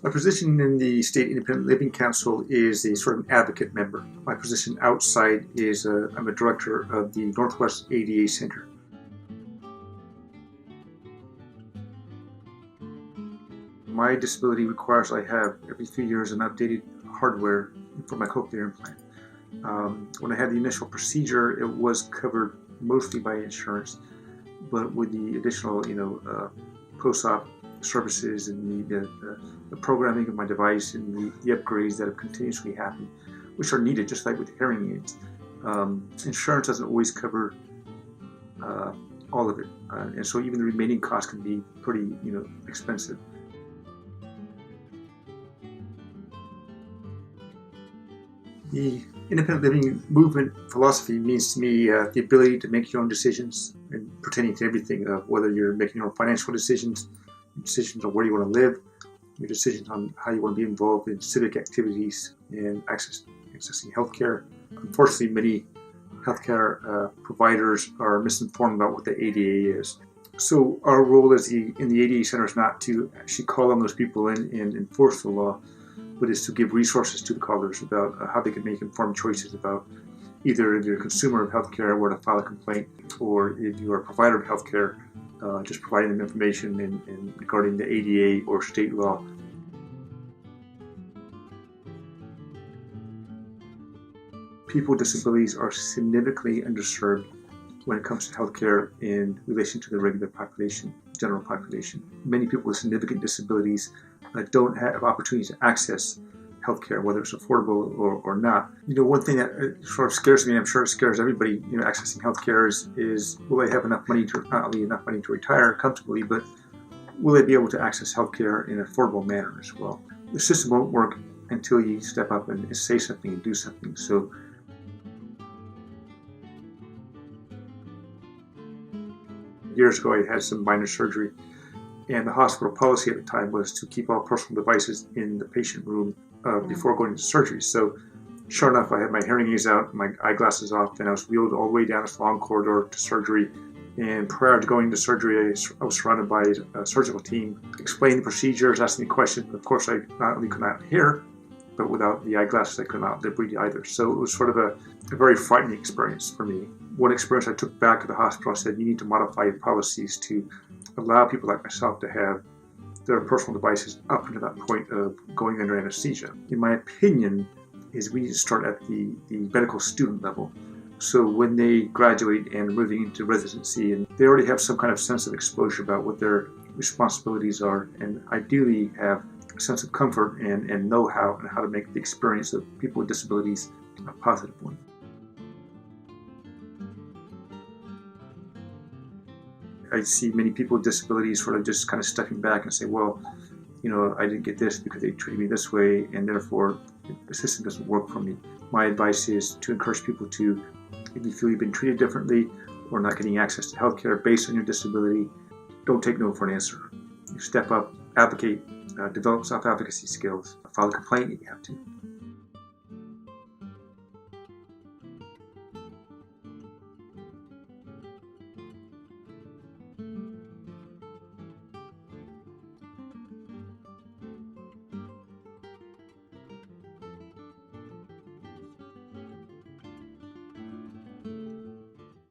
My position in the State Independent Living Council is a sort of an advocate member. My position outside is I'm a director of the Northwest ADA Center. My disability requires I have every 3 years an updated hardware for my cochlear implant. When I had the initial procedure, it was covered mostly by insurance, but with the additional, post-op services and the programming of my device and the upgrades that have continuously happened, which are needed, just like with hearing aids. Insurance doesn't always cover all of it, and so even the remaining costs can be pretty, expensive. The independent living movement philosophy means to me the ability to make your own decisions and pertaining to everything, whether you're making your own financial decisions on where you want to live, your decisions on how you want to be involved in civic activities and accessing healthcare. Unfortunately, many healthcare providers are misinformed about what the ADA is. So our role in the ADA Center is not to actually call on those people in and enforce the law, but is to give resources to the callers about how they can make informed choices about either if you're a consumer of healthcare, where to file a complaint, or if you are a provider of healthcare, just providing them information in regarding the ADA or state law. People with disabilities are significantly underserved when it comes to healthcare in relation to the regular population, general population. Many people with significant disabilities don't have opportunities to access healthcare, whether it's affordable or not. One thing that sort of scares me, and I'm sure it scares everybody, accessing healthcare is will they have enough money to, not only enough money to retire comfortably, but will they be able to access healthcare in an affordable manner as well? The system won't work until you step up and say something and do something. So years ago, I had some minor surgery, and the hospital policy at the time was to keep all personal devices in the patient room before going into surgery. So sure enough, I had my hearing aids out, my eyeglasses off, and I was wheeled all the way down this long corridor to surgery. And prior to going to surgery, I was surrounded by a surgical team, explaining the procedures, asking me questions. Of course, I not only could not hear, but without the eyeglasses, I could not breathe either. So it was sort of a very frightening experience for me. One experience I took back to the hospital, I said, you need to modify your policies to allow people like myself to have their personal devices up until that point of going under anesthesia. In my opinion, is we need to start at the medical student level. So when they graduate and are moving into residency, and they already have some kind of sense of exposure about what their responsibilities are, and ideally have a sense of comfort and know-how and how to make the experience of people with disabilities a positive one. I see many people with disabilities sort of just kind of stepping back and say, well, I didn't get this because they treated me this way, and therefore the system doesn't work for me. My advice is to encourage people to, if you feel you've been treated differently or not getting access to healthcare based on your disability, don't take no for an answer. You step up, advocate, develop self-advocacy skills, file a complaint if you have to.